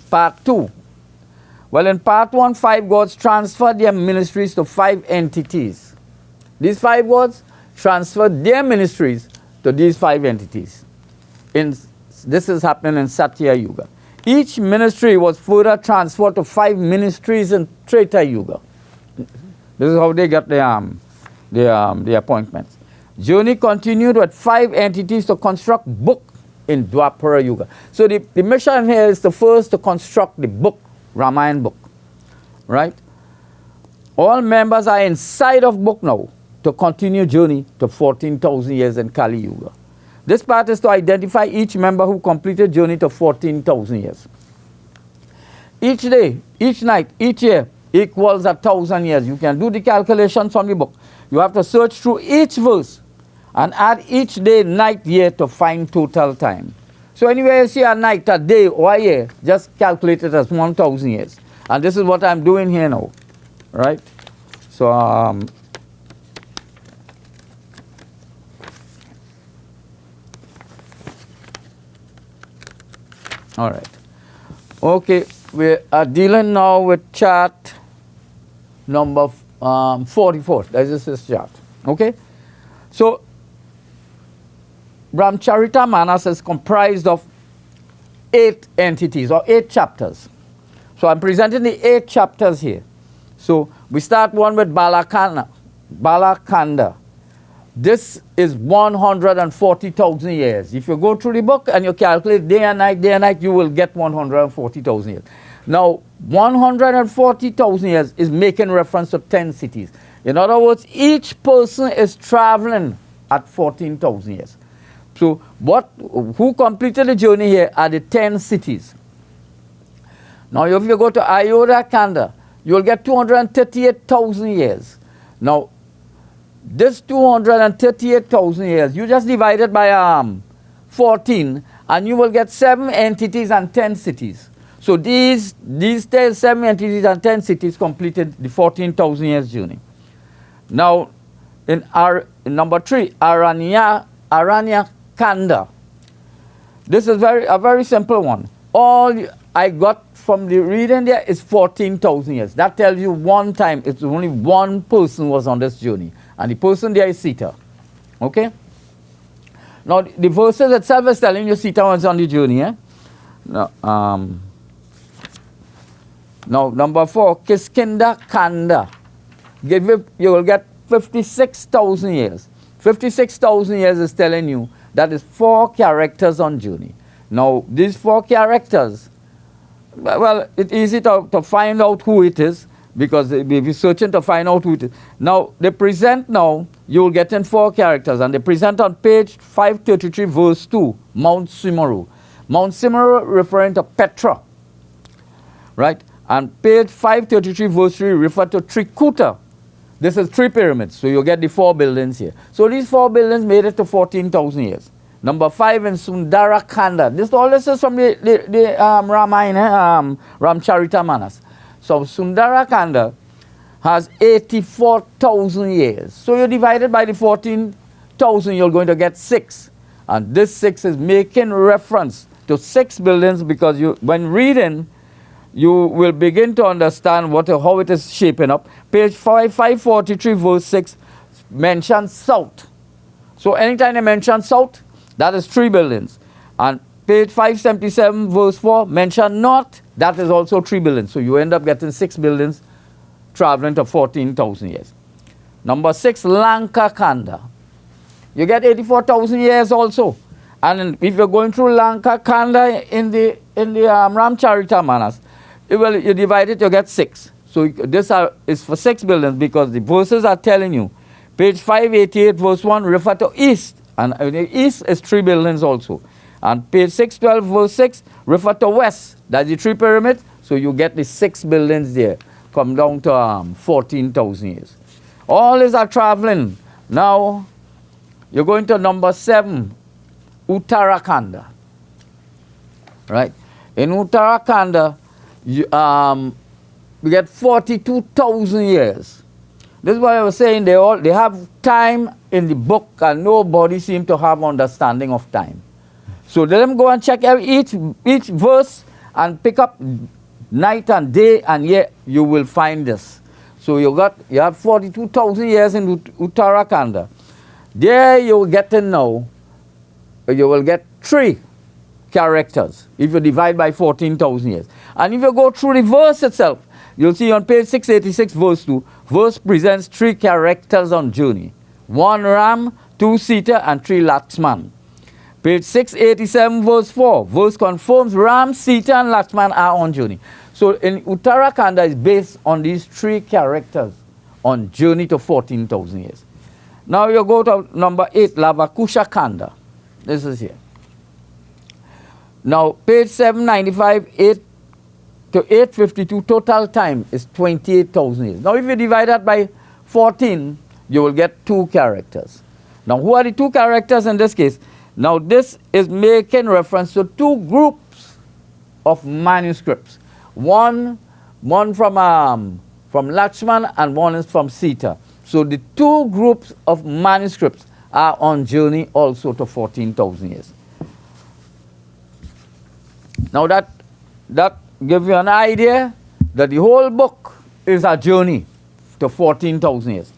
Part 2. Well, in part 1, 5 gods transferred their ministries to 5 entities. These 5 gods transferred their ministries to these 5 entities. This is happening in Satya Yuga. Each ministry was further transferred to 5 ministries in Treta Yuga. This is how they got the appointments. Journey continued with 5 entities to construct book in Dwapara Yuga. So the mission here is the first to construct the book, Ramayan book, right? All members are inside of book now to continue journey to 14,000 years in Kali Yuga. This part is to identify each member who completed journey to 14,000 years. Each day, each night, each year equals 1,000 years. You can do the calculations from the book. You have to search through each verse and add each day, night, year to find total time. So anywhere you see a night, a day, or a year, just calculate it as 1,000 years. And this is what I'm doing here now, right? So, all right. Okay, we are dealing now with chart number 44. This is this chart. Okay? So, Brahmacharita is comprised of 8 entities or 8 chapters. So I'm presenting the 8 chapters here. So we start one with Balakanda. This is 140,000 years. If you go through the book and you calculate day and night, you will get 140,000 years. Now, 140,000 years is making reference to 10 cities. In other words, each person is traveling at 14,000 years. So who completed the journey here are the 10 cities. Now if you go to Ayodhya Kanda, you'll get 238,000 years. Now this 238,000 years, you just divide it by 14 and you will get 7 entities and 10 cities. So these 7 entities and 10 cities completed the 14,000 years journey. Now in number 3, Aranya Kanda. This is a very simple one. All I got from the reading there is 14,000 years. That tells you one time, it's only one person was on this journey. And the person there is Sita. Okay? Now, the verses itself is telling you Sita was on the journey. Eh? Now, number 4, Kiskinda Kanda. You will get 56,000 years. 56,000 years is telling you that is 4 characters on journey. Now, these 4 characters, well, it's easy to find out who it is because we're searching to find out who it is. Now, they present now, you'll get in 4 characters, and they present on page 533, verse 2, Mount Sumeru. Mount Sumeru referring to Petra, right? And page 533, verse 3, refer to Trikuta. This is 3 pyramids, so you get the 4 buildings here. So these 4 buildings made it to 14,000 years. Number 5 in Sundarakanda. All this is from the Ramayan, Ramcharitamanas. So Sundarakanda has 84,000 years. So you divide it by the 14,000, you're going to get 6. And this 6 is making reference to 6 buildings because when reading, you will begin to understand how it is shaping up. Page 543, verse 6, mentions south. So anytime they mention south, that is 3 buildings. And page 577, verse 4, mention north, that is also 3 buildings. So you end up getting 6 buildings traveling to 14,000 years. Number 6, Lanka Kanda. You get 84,000 years also. And if you're going through Lanka Kanda in the Ramcharitamanas, you divide it, you get 6. So this is for 6 buildings because the verses are telling you. Page 588, verse 1, refer to east. And the east is 3 buildings also. And page 612, verse 6, refer to west. That's the 3 pyramids. So you get the 6 buildings there. Come down to 14,000 years. All these are traveling. Now, you're going to number 7, Uttarakanda. Right? In Uttarakanda, we get 42,000 years. This is what I was saying. They have time in the book, and nobody seems to have understanding of time. So let them go and check each verse and pick up night and day, and yet you will find this. So you have 42,000 years in Uttarakhand. There you get in now, you will get 3 characters if you divide by 14,000 years. And if you go through the verse itself, you'll see on page 686, verse 2, verse presents 3 characters on journey. 1 Ram, 2 Sita, and 3 Lakshman. Page 687, verse 4, verse confirms Ram, Sita, and Lakshman are on journey. So in Uttarakhand is based on these 3 characters on journey to 14,000 years. Now you go to number 8, Lavakusha Kanda. This is here. Now page 795, 8 to 852, total time is 28,000 years. Now if you divide that by 14, you will get 2 characters. Now who are the 2 characters in this case? Now this is making reference to 2 groups of manuscripts. One from Lakshman and one is from Sita. So the 2 groups of manuscripts are on journey also to 14,000 years. Now that gives you an idea that the whole book is a journey to 14,000 years.